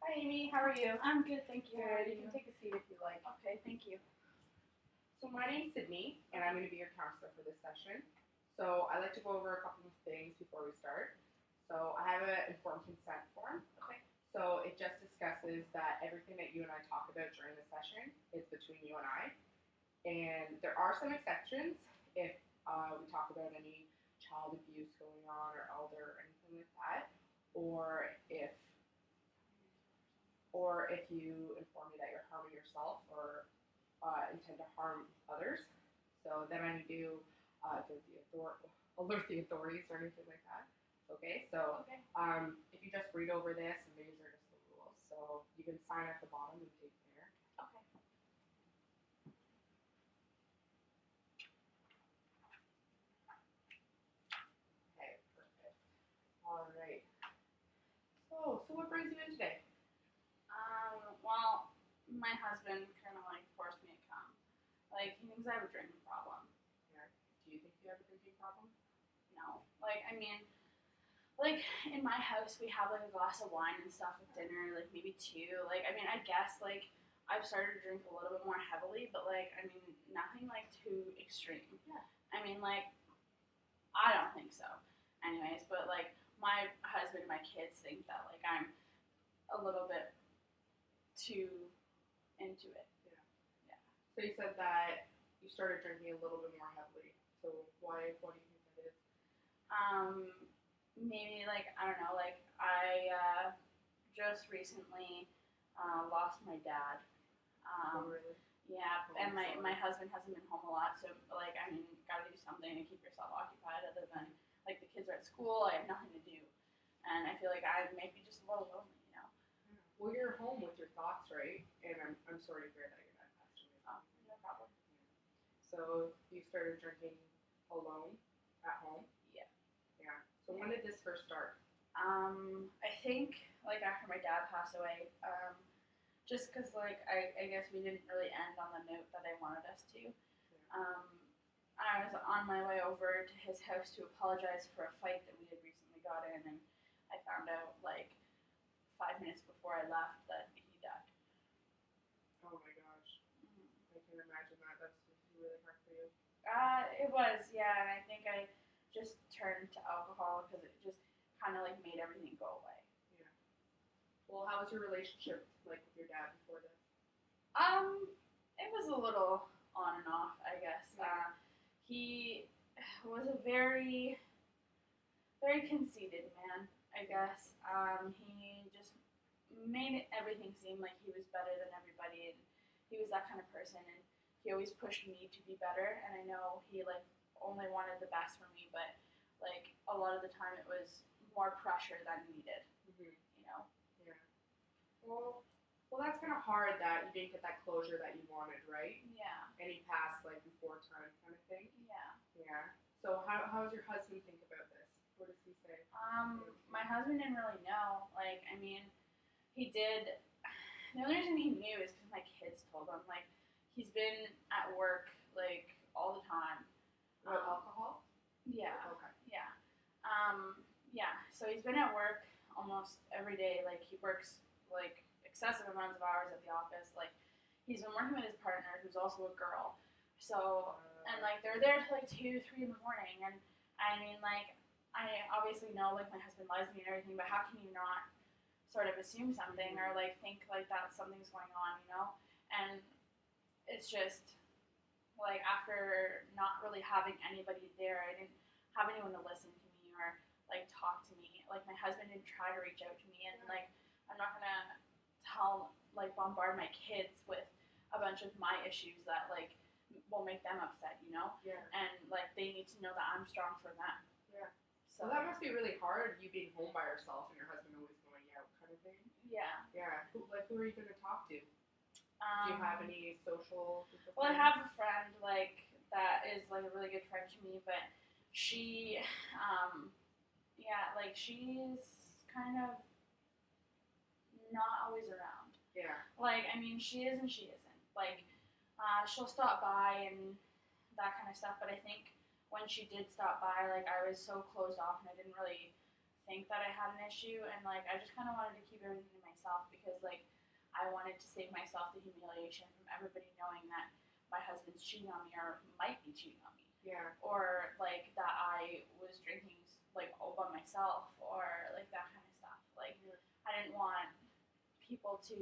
Hi Amy, how are you? I'm good, thank you. How are Good. You you? can take a seat if you like. Okay, thank you. So my name's Sydney, and I'm going to be your counselor for this session. So I like to go over a couple of things before we start. So I have an informed consent form. Okay. So it just discusses that everything that you and I talk about during the session is between you and I. And there are some exceptions if we talk about any child abuse going on or elder or anything like that, or if you inform me that you're harming yourself or intend to harm others. So then I need to alert the authorities or anything like that. Okay, so Okay. if you just read over this, and these are just the rules. So you can sign at the bottom and take there. Okay. Okay, perfect. All right. So what brings you in today? Well, my husband kind of like forced me to come. Like, he thinks I have a drinking problem. Yeah. Do you think you have a drinking problem? No. Like, I mean, like, in my house, we have like a glass of wine and stuff with dinner, like maybe two. Like, I mean, I guess, like, I've started to drink a little bit more heavily, but like, I mean, nothing like too extreme. Yeah. I mean, like, I don't think so. Anyways, but like, my husband and my kids think that like I'm a little bit too into it. Yeah. Yeah. So you said that you started drinking a little bit more heavily. So why? What do you think that is? Maybe like I don't know. Like I just recently lost my dad. Oh, really? Yeah, Oh, and I'm my sorry. husband hasn't been home a lot, so like I mean, gotta do something to keep yourself occupied other than like the kids are at school. I have nothing to do, and I feel like I may be just a little lonely, you know. Yeah. Well, you're home with your thoughts, right? And I'm sorry to hear that your dad passed away. Oh, no problem. So you started drinking alone at home? Yeah. Yeah. So when did this first start? I think like after my dad passed away, just because like I guess we didn't really end on the note that I wanted us to. Um, I was on my way over to his house to apologize for a fight that we had recently got in, and I found out like 5 minutes before I left that he died. Oh my gosh. Mm-hmm. I can imagine that. That's really hard for you. It was, yeah, and I think I just turned to alcohol because it just kind of like made everything go away. Yeah. Well, how was your relationship like with your dad before this? It was a little on and off, I guess. He was a very, very conceited man, I guess. He just made everything seem like he was better than everybody, and he was that kind of person. And he always pushed me to be better. And I know he like only wanted the best for me, but like a lot of the time it was more pressure than needed. Mm-hmm. You know. Yeah. Well, that's kind of hard that you didn't get that closure that you wanted, right? Yeah. And he passed like before time, kind of thing. Yeah. Yeah. So how does your husband think about this? What does he say? My husband didn't really know. Like, I mean, he did. The only reason he knew is because my kids told him. Like, he's been at work like all the time. What, alcohol? Yeah. Okay. Yeah. Yeah. So he's been at work almost every day. Like, he works like excessive amounts of hours at the office. Like, he's been working with his partner, who's also a girl. So, and like they're there till like 2, 3 in the morning, and I mean, like, I obviously know like my husband loves me and everything, but how can you not sort of assume something or like think like that something's going on, you know? And it's just like after not really having anybody there, I didn't have anyone to listen to me or like talk to me. Like my husband didn't try to reach out to me, and like I'm not gonna bombard my kids with a bunch of my issues that like will make them upset, you know? Yeah. And like they need to know that I'm strong for them. Yeah. So Well, that must be really hard, you being home by yourself and your husband always going out, kind of thing. yeah. Yeah. Who are you going to talk to? Do you have any social? Well, I have a friend like that is like a really good friend to me, but she, yeah, like she's kind of not always around. Yeah. Like, I mean, she is and she isn't. Like, she'll stop by and that kind of stuff, but I think when she did stop by, like, I was so closed off and I didn't really think that I had an issue, and like I just kind of wanted to keep everything to myself because like I wanted to save myself the humiliation from everybody knowing that my husband's cheating on me or might be cheating on me. Yeah. Or like that I was drinking like all by myself or like that kind of stuff. Like I didn't want people to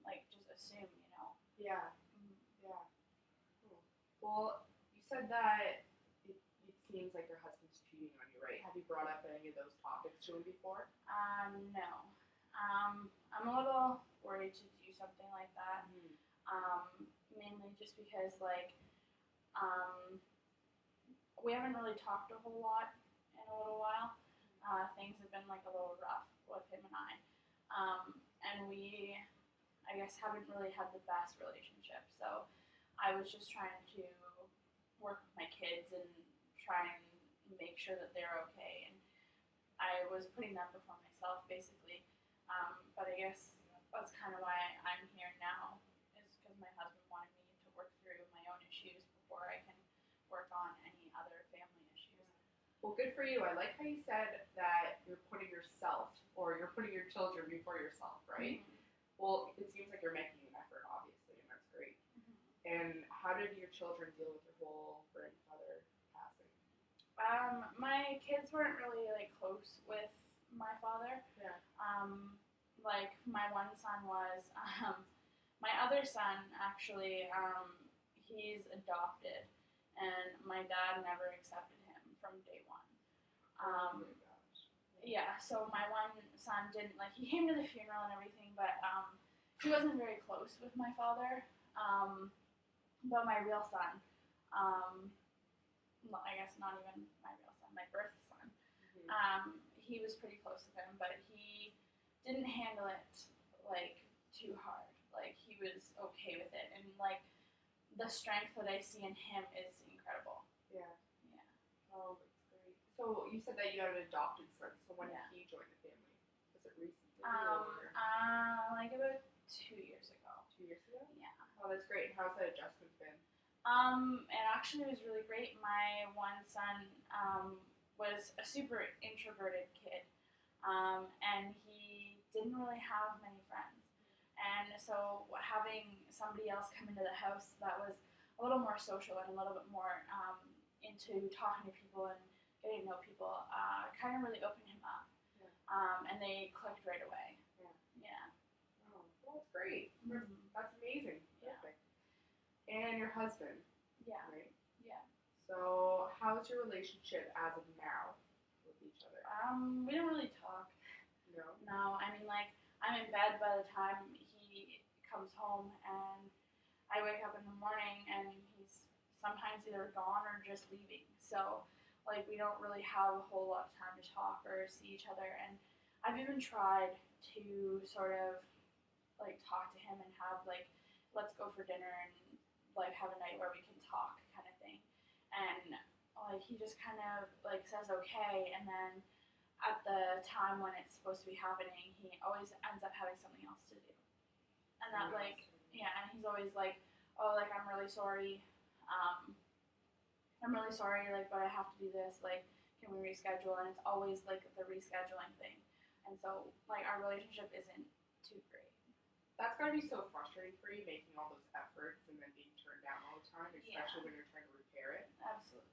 like just assume, you know. Yeah. Yeah. Cool. Well, you said that it seems like your husband's cheating on you, right? Have you brought up any of those topics to him before? No. I'm a little worried to do something like that. Mainly just because like we haven't really talked a whole lot in a little while. Things have been like a little rough with him and I. And we, I guess, haven't really had the best relationship. So I was just trying to work with my kids and try and make sure that they're okay. And I was putting them before myself, basically. But I guess that's kind of why I'm here now, is because my husband wanted me to work through my own issues before I can work on any other family issues. Well, good for you. I like how you said that you're putting yourself or you're putting your children before yourself, right? Well, it seems like you're making an effort, obviously, and that's great. And how did your children deal with your whole grandfather passing? My kids weren't really like close with my father. Yeah. Like my one son was. My other son actually, he's adopted, and my dad never accepted him from day one. Oh my gosh. Yeah. So my one son didn't like. He came to the funeral and everything, but he wasn't very close with my father. But my real son, well, I guess not even my real son, my birth son, he was pretty close with him, but he didn't handle it like too hard. Like he was okay with it, and like the strength that I see in him is incredible. Yeah. Yeah. Oh, that's great. So you said that you had an adopted son. So when Yeah. did he join the family? Was it recently? Like about 2 years ago. 2 years ago? Yeah. Oh, that's great. And how's that adjustment been? It actually was really great. My one son was a super introverted kid, and he didn't really have many friends. And so having somebody else come into the house that was a little more social and a little bit more into talking to people and getting to know people kind of really opened him up. Yeah. And they clicked right away. Yeah. Oh, well, that's great. That's amazing. Yeah. Perfect. And your husband. Yeah. Right? Yeah. So how's your relationship as of now with each other? We don't really talk. No? No, I mean, like, I'm in bed by the time he comes home, and I wake up in the morning, and he's sometimes either gone or just leaving. So, like, we don't really have a whole lot of time to talk or see each other. And I've even tried to sort of, like, talk to him and have, like, let's go for dinner and, like, have a night where we can talk kind of thing. And, like, he just kind of, like, says okay, and then at the time when it's supposed to be happening, he always ends up having something else to do. And that, like, yeah, and he's always like, oh, like, I'm really sorry, like, but I have to do this, like, can we reschedule? And it's always, like, the rescheduling thing. And so, like, our relationship isn't too great. That's gotta be so frustrating for you, making all those efforts and then being turned down all the time, especially when you're trying to repair it. Absolutely.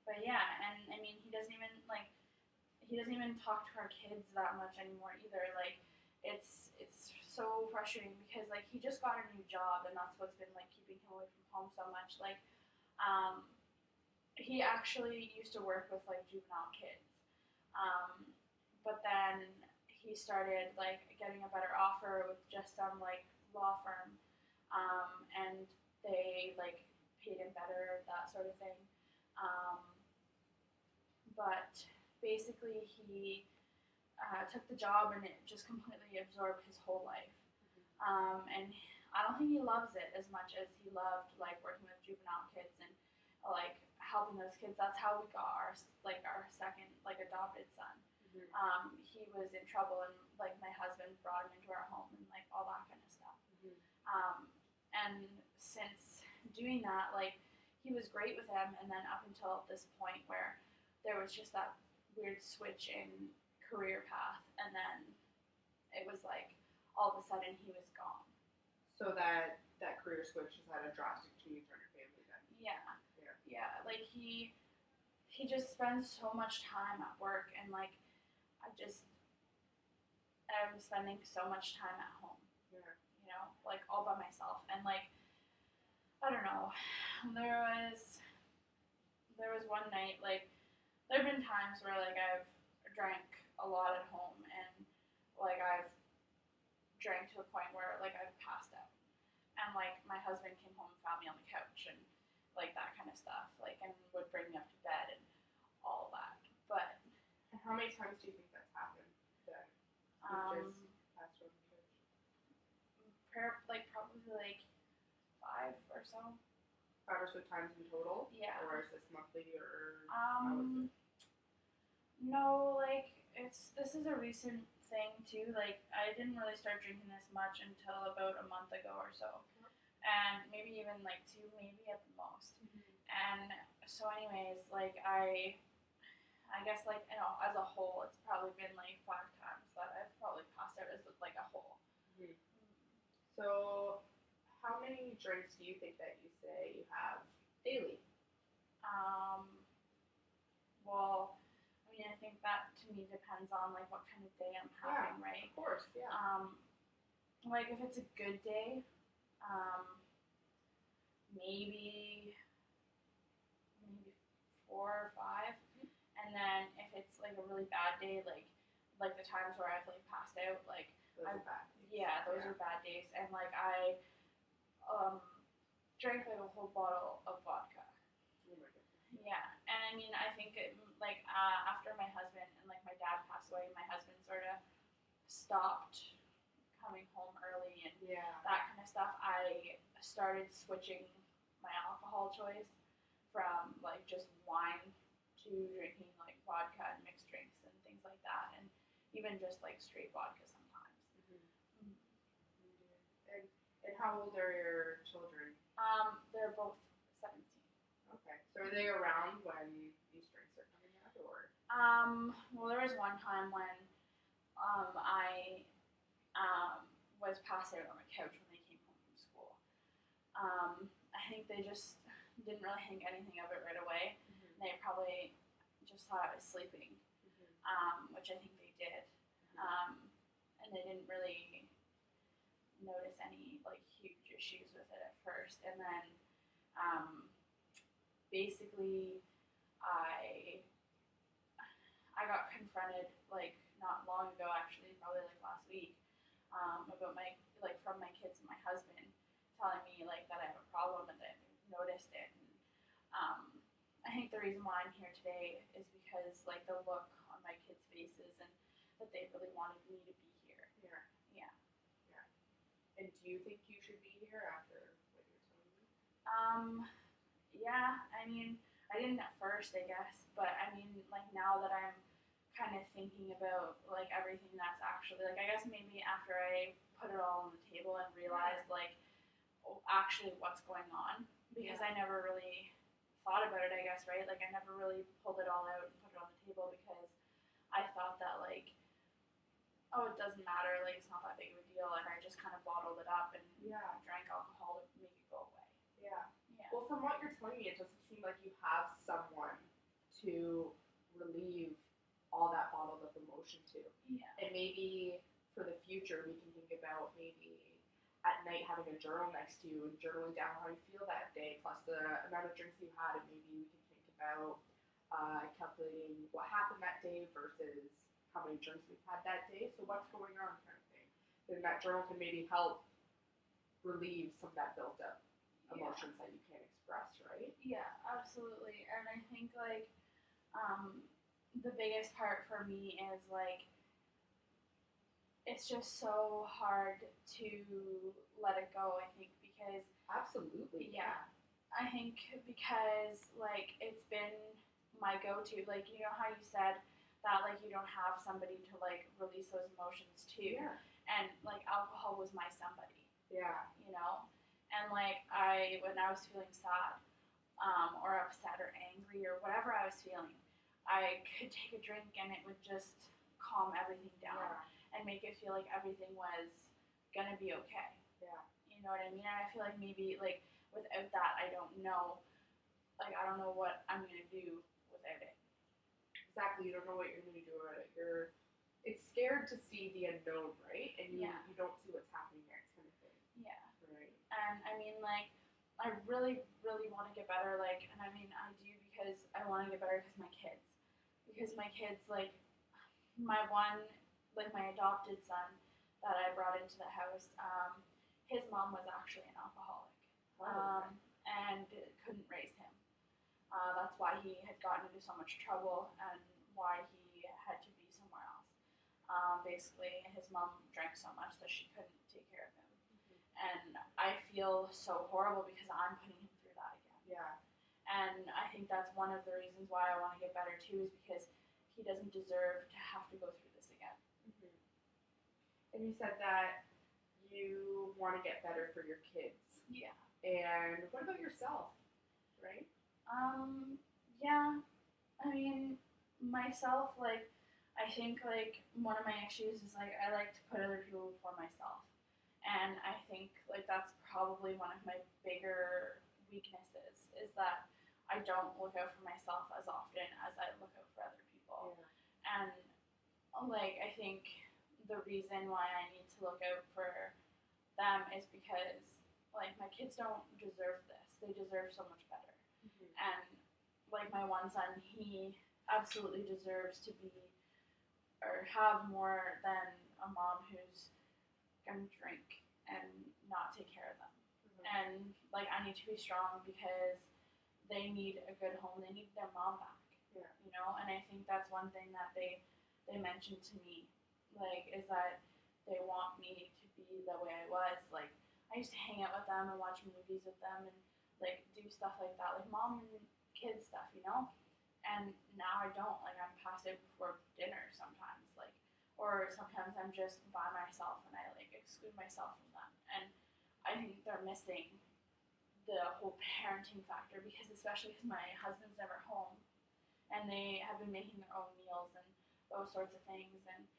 But yeah, and I mean, he doesn't even talk to our kids that much anymore either. Like, it's so frustrating because, like, he just got a new job, and that's what's been, like, keeping him away from home so much. Like, he actually used to work with, like, juvenile kids, but then he started, like, getting a better offer with just some, like, law firm, and they, like, paid him better, that sort of thing. But basically he took the job, and it just completely absorbed his whole life. And I don't think he loves it as much as he loved, like, working with juvenile kids and, like, helping those kids. That's how we got our second, like, adopted son. He was in trouble, and, like, my husband brought him into our home and, like, all that kind of stuff. And since doing that, like, he was great with him, and then up until this point where there was just that weird switch in career path, and then it was like all of a sudden he was gone. So that career switch has had a drastic change on your family then. Yeah. Yeah. Yeah. Like he just spends so much time at work, and like I'm spending so much time at home. Yeah. You know, like all by myself, and like I don't know. There was one night, like there have been times where like I've drank a lot at home, and like I've drank to the point where like I've passed out, and like my husband came home and found me on the couch and like that kind of stuff, like, and would bring me up to bed and all that. But how many times do you think that's happened? That just passed on the couch? Probably like 5 or so. 5 or so times in total? Yeah. Or is this monthly or how is it? No, like this is a recent thing too. Like I didn't really start drinking this much until about a month ago or so, and maybe even like 2, maybe at the most. And so, anyways, like I guess like as a whole, it's probably been like 5 times that I've probably passed out as like a whole. So, how many drinks do you think that you say you have daily? Well, I mean, I think that to me depends on like what kind of day I'm having, right? Of course, yeah. Like if it's a good day, maybe 4 or 5, and then if it's like a really bad day, like the times where I've like passed out, like those are bad days. Yeah, those are bad days, and like I drank like a whole bottle of vodka. Oh my goodness. Yeah, and I mean, I think after my husband and like my dad passed away, my husband sort of stopped coming home early and that kind of stuff. I started switching my alcohol choice from like just wine to drinking like vodka and mixed drinks and things like that, and even just like straight vodka sometimes. And how old are your children? They're both 17. Okay. So are they around when these drinks are coming out, or? Well, there was one time when I was passed out on the couch when they came home from school. I think they just didn't really think anything of it right away. They probably just thought I was sleeping, which I think they did. And they didn't really notice any like huge issues with it at first. And then basically I got confronted like not long ago, actually, probably like last week, about from my kids and my husband telling me like that I have a problem and that I noticed it. And I think the reason why I'm here today is because like the look on my kids' faces and that they really wanted me to be here. Yeah. And do you think you should be here after what you're telling me? Yeah, I mean, I didn't at first, I guess, but I mean, like now that I'm kind of thinking about like everything that's actually like, I guess maybe after I put it all on the table and realized like actually what's going on, because I never really thought about it, I guess, right? Like I never really pulled it all out and put it on the table because I thought that like, oh, it doesn't matter, like it's not that big of a deal, and I just kind of bottled it up and drank alcohol to make it go away. Yeah. Well, from what you're telling me, it doesn't seem like you have someone to relieve all that bottled up emotion to. Yeah. And maybe for the future, we can think about maybe at night having a journal next to you and journaling down how you feel that day, plus the amount of drinks you had, and maybe we can think about calculating what happened that day versus how many drinks we've had that day, so what's going on kind of thing. Then that journal can maybe help relieve some of that built up emotions that you can't express, right? Yeah, absolutely. And I think like the biggest part for me is like it's just so hard to let it go, I think, because absolutely. I think because like it's been my go-to, like you know how you said that like you don't have somebody to like release those emotions to, and like alcohol was my somebody, you know. And like when I was feeling sad or upset or angry or whatever I was feeling, I could take a drink and it would just calm everything down Yeah. and make it feel like everything was gonna be okay. Yeah. You know what I mean? And I feel like maybe like without that, I don't know. Like I don't know what I'm gonna do without it. Exactly. You don't know what you're going to do about it. It's scared to see the unknown, right? And you, Yeah. you don't see what's happening next, kind of thing. Yeah. Right. And I mean, like, I really, really want to get better. Like, and I mean, I do because I want to get better because my kids. Because my kids, like, my one, like, my adopted son that I brought into the house, his mom was actually an alcoholic, Oh, and couldn't raise him. That's why he had gotten into so much trouble and why he had to be somewhere else. Basically, his mom drank so much that she couldn't take care of him. And I feel so horrible because I'm putting him through that again. Yeah. And I think that's one of the reasons why I want to get better too, is because he doesn't deserve to have to go through this again. Mm-hmm. And you said that you want to get better for your kids. Yeah. And what about yourself? Right? Yeah. I mean, myself, like, I think, like, one of my issues is, like, I like to put other people before myself. And I think, like, that's probably one of my bigger weaknesses, is that I don't look out for myself as often as I look out for other people. Yeah. And, like, I think the reason why I need to look out for them is because, like, my kids don't deserve this. They deserve so much better. Mm-hmm. And, like, my one son, he absolutely deserves to be or have more than a mom who's gonna drink and not take care of them. Mm-hmm. And, like, I need to be strong because they need a good home. They need their mom back. Yeah. You know, and I think that's one thing that they mentioned to me, like, is that they want me to be the way I was. Like, I used to hang out with them and watch movies with them and, like, do stuff like that, like mom and kid stuff, you know? And now I don't. Like, I'm past it before dinner sometimes, like, or sometimes I'm just by myself and I, like, exclude myself from them. And I think they're missing the whole parenting factor because, especially because my husband's never home and they have been making their own meals and those sorts of things. And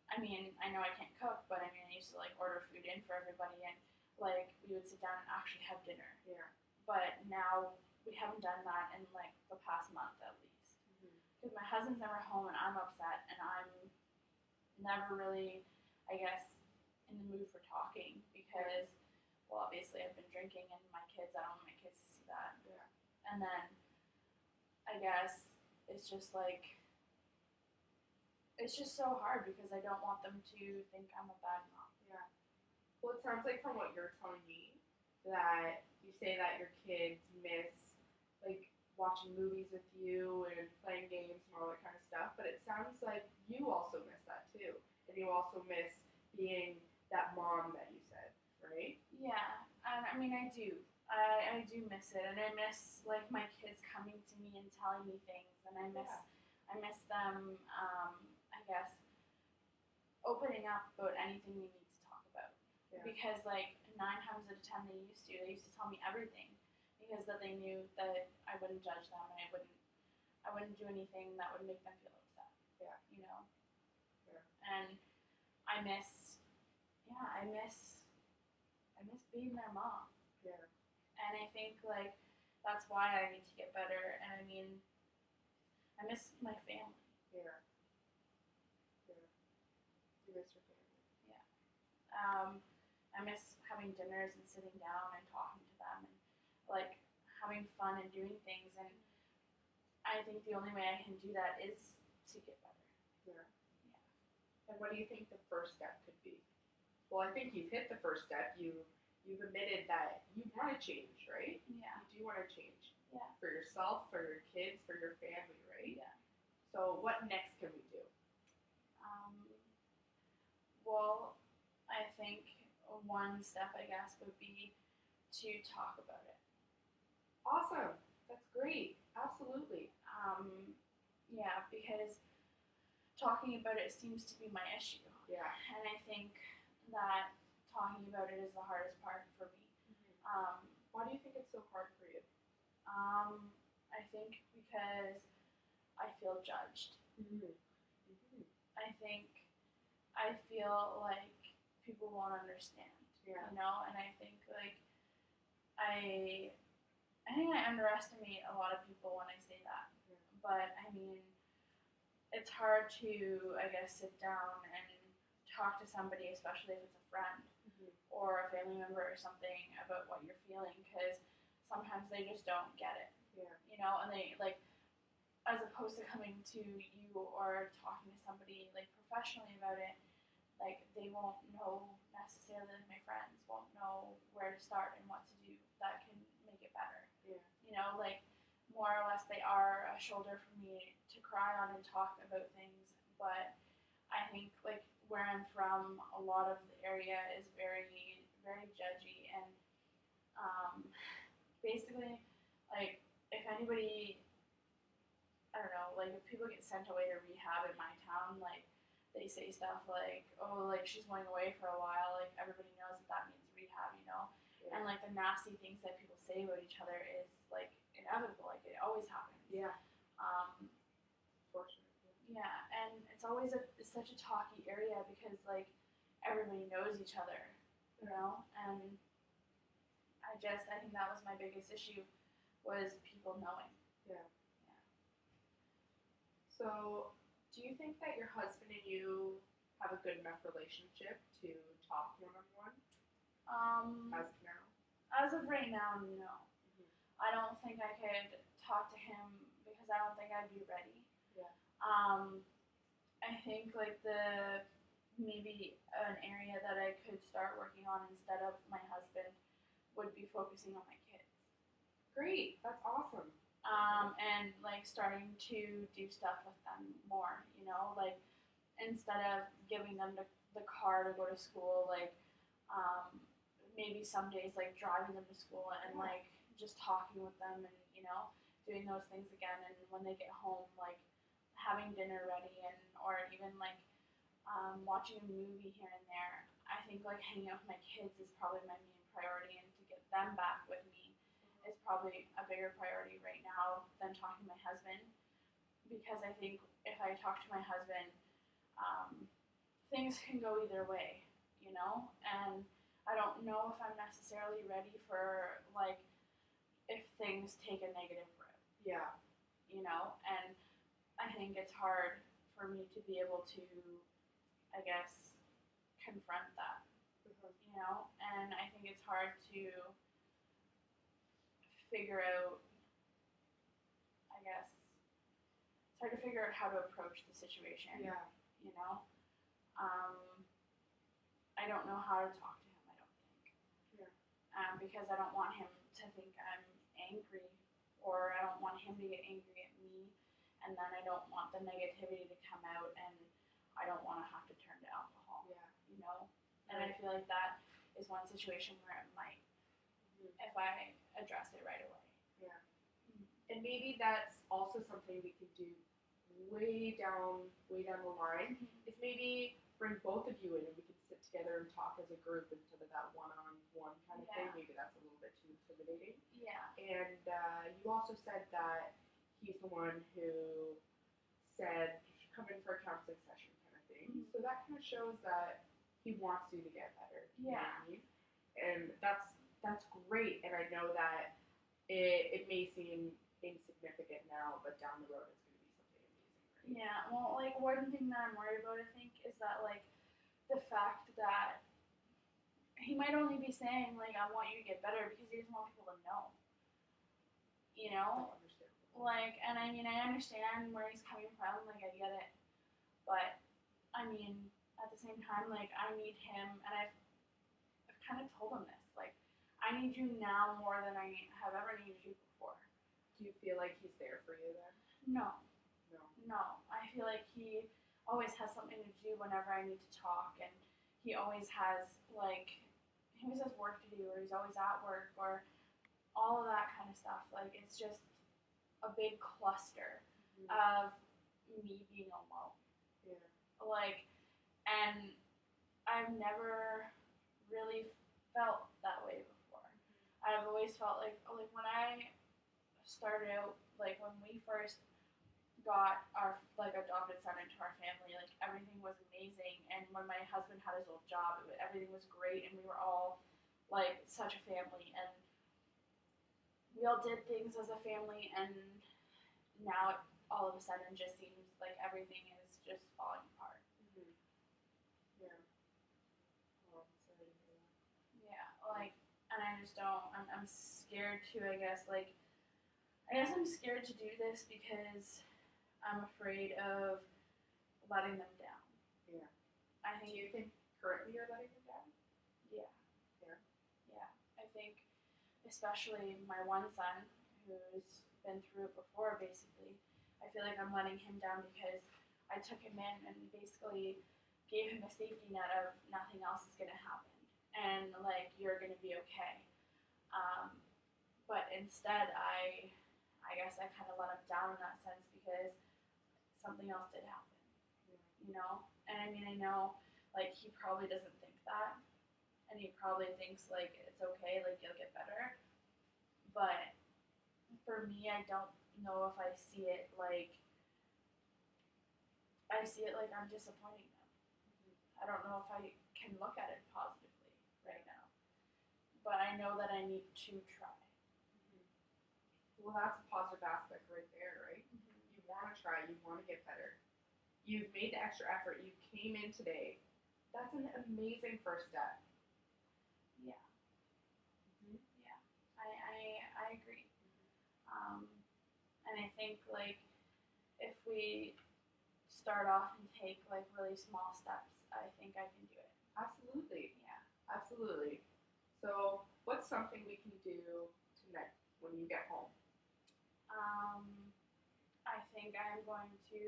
I mean, I know I can't cook, but I mean, I used to, like, order food in for everybody and, like, we would sit down and actually have dinner. Yeah. But now we haven't done that in, like, the past month at least. Because my husband's never home and I'm upset and I'm never really, I guess, in the mood for talking because, well, obviously I've been drinking and my kids, I don't want my kids to see that. Yeah. And then I guess it's just like, it's just so hard because I don't want them to think I'm a bad mom. Yeah. Well, it sounds like from what you're telling me that you say that your kids miss, like, watching movies with you and playing games and all that kind of stuff, but it sounds like you also miss that too. And you also miss being that mom that you said, right? Yeah, and I mean, I do. I do miss it, and I miss, like, my kids coming to me and telling me things, and I miss them, I guess, opening up about anything we need to talk about. Yeah. Because, like, 9 times out of 10 they used to tell me everything because that they knew that I wouldn't judge them and I wouldn't do anything that would make them feel upset. Yeah. You know? Yeah. And I miss being their mom. Yeah. And I think, like, that's why I need to get better. And I mean, I miss my family. Yeah. Yeah. You miss your family. Yeah. I miss having dinners and sitting down and talking to them and, like, having fun and doing things. And I think the only way I can do that is to get better. Yeah. Yeah. And what do you think the first step could be? Well, I think you've hit the first step. You've admitted that you want to change, right? Yeah. You do want to change. Yeah. For yourself, for your kids, for your family, right? Yeah. So what next can we do? Well, I think one step, I guess, would be to talk about it. Awesome. That's great. Absolutely. Yeah, because talking about it seems to be my issue. Yeah. And I think that talking about it is the hardest part for me. Why do you think it's so hard for you? I think because I feel judged. Mm-hmm. Mm-hmm. I feel like people won't understand. Yeah. You know, and I think like I I think I underestimate a lot of people when I say that. Yeah. But I mean, it's hard to, I guess, sit down and talk to somebody, especially if it's a friend Mm-hmm. or a family member or something, about what you're feeling, because sometimes they just don't get it. Yeah. You know, and they like, as opposed to coming to you or talking to somebody like professionally about it, like they won't know necessarily. Like my friends won't know where to start and what to do that can make it better. Yeah. You know, like more or less they are a shoulder for me to cry on and talk about things. But I think like where I'm from, a lot of the area is very, very judgy and basically like if anybody, I don't know, like if people get sent away to rehab in my town, like they say stuff like, oh, like she's going away for a while, like everybody knows that that means rehab, you know? Yeah. And like the nasty things that people say about each other is like inevitable, like it always happens. Yeah. Um, Fortunately. yeah, and it's always it's such a talky area because like everybody knows each other, you know? And I think that was my biggest issue was people knowing. Yeah. So, do you think that your husband and you have a good enough relationship to talk one-on-one as of now? As of right now, no. Mm-hmm. I don't think I could talk to him because I don't think I'd be ready. Yeah. I think like maybe an area that I could start working on instead of my husband would be focusing on my kids. Great, that's awesome. And like starting to do stuff with them more, you know, like instead of giving them the car to go to school, like maybe some days like driving them to school and like just talking with them and, you know, doing those things again. And when they get home, like having dinner ready and or even like watching a movie here and there. I think like hanging out with my kids is probably my main priority, and to get them back with me is probably a bigger priority right now than talking to my husband, because I think if I talk to my husband, things can go either way, you know, and I don't know if I'm necessarily ready for like if things take a negative route. Yeah. You know, and I think it's hard for me to be able to, I guess, confront that, you know, and I think it's hard to figure out, I guess, it's hard to figure out how to approach the situation. Yeah. You know, I don't know how to talk to him. I don't think. Yeah. Because I don't want him to think I'm angry, or I don't want him to get angry at me, and then I don't want the negativity to come out, and I don't want to have to turn to alcohol. Yeah. You know, and I feel like that is one situation where it might, if I address it right away. Yeah. And maybe that's also something we could do way down the line. Is maybe bring both of you in and we can sit together and talk as a group instead of that one-on-one kind of thing. Maybe that's a little bit too intimidating. Yeah. And you also said that he's the one who said come in for a counseling session kind of thing. Mm-hmm. So that kind of shows that he wants you to get better. Yeah. You know what I mean? And that's great. And I know that it may seem insignificant now, but down the road it's going to be something amazing. Right? Yeah. Well, like one thing that I'm worried about, I think, is that like the fact that he might only be saying like I want you to get better because he doesn't want people to know. You know? Like, and I mean, I understand where he's coming from, like, I get it, but, I mean, at the same time, like, I need him, and I've kind of told him this, like, I need you now more than I have ever needed you before. Do you feel like he's there for you then? No. I feel like he always has something to do whenever I need to talk, and he always has, like, he always has work to do, or he's always at work, or all of that kind of stuff, like, it's just a big cluster of me being alone. Yeah. Like, and I've never really felt that way before. I've always felt like when I started out, like when we first got our adopted son into our family, like everything was amazing. And when my husband had his old job, everything was great, and we were all like such a family, and we all did things as a family. And now all of a sudden, just seems like everything is just falling apart. Mm-hmm. Yeah. Oh, I'm sorry to hear that. Yeah, like, and I just don't. I'm scared to. I guess I'm scared to do this because I'm afraid of letting them down. Yeah. I Do think. you think currently you're letting them down? Yeah. Yeah. Yeah. I think, especially my one son, who's been through it before, basically, I feel like I'm letting him down because I took him in and basically gave him a safety net of nothing else is gonna happen, and like you're gonna be okay. Um, but instead, I guess I kind of let him down in that sense because something else did happen, you know? And I mean, I know, like, he probably doesn't think that, and he probably thinks, like, it's okay, like, you'll get better. But for me, I don't know if I see it like I'm disappointing them. I don't know if I can look at it positively right now. But I know that I need to try. Well, that's a positive aspect right there, right? You want to try, you want to get better. You've made the extra effort, you came in today. That's an amazing first step. Yeah. Yeah. I agree. And I think, like, if we start off and take, like, really small steps, I think I can do it. Absolutely. Yeah. Absolutely. So, what's something we can do tonight when you get home? I think I'm going to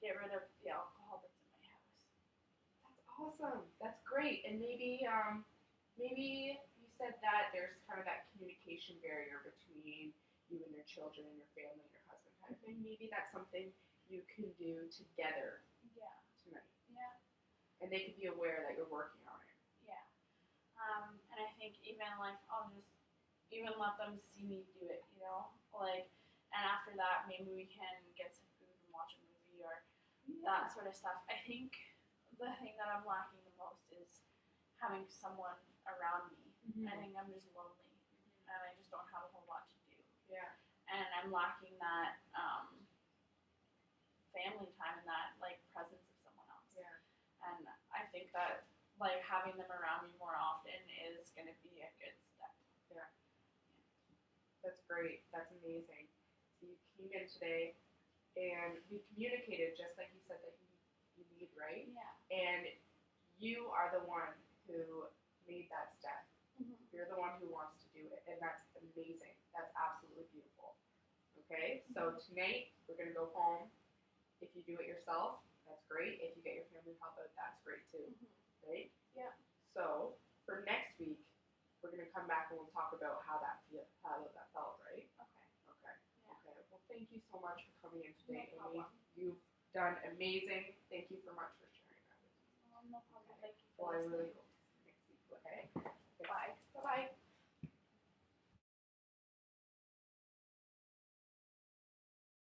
get rid of the alcohol that's in my house. That's awesome. That's great. And maybe you said that there's kind of that communication barrier between you and your children and your family and your husband kind of thing. Maybe that's something you can do together Yeah. tonight. Yeah. And they can be aware that you're working on it. Yeah. And I think even like I'll just even let them see me do it, you know? Like, and after that maybe we can get some food and watch a movie or that sort of stuff. I think the thing that I'm lacking the most is having someone around me. I think I'm just lonely and I just don't have a whole lot to do. Yeah. And I'm lacking that family time and that like presence of someone else. Yeah. And I think that like having them around me more often is going to be a good step. Yeah. That's great. That's amazing. So you came in today and we communicated just like you said that you need, right? Yeah. And you are the one who made that step. You're the one who wants to do it, and that's amazing. That's absolutely beautiful. Okay, so tonight we're gonna go home. If you do it yourself, that's great. If you get your family help out, that's great too, right? Yeah. So for next week, we're gonna come back and we'll talk about how that felt, right? Okay. Okay. Yeah. Okay. Well, thank you so much for coming in today, No Amy. problem. You've done amazing. Thank you so much for sharing that with me. No problem. Okay. Thank you for Well, I listening. really hope to see you next week. Okay. Bye. Bye. Bye.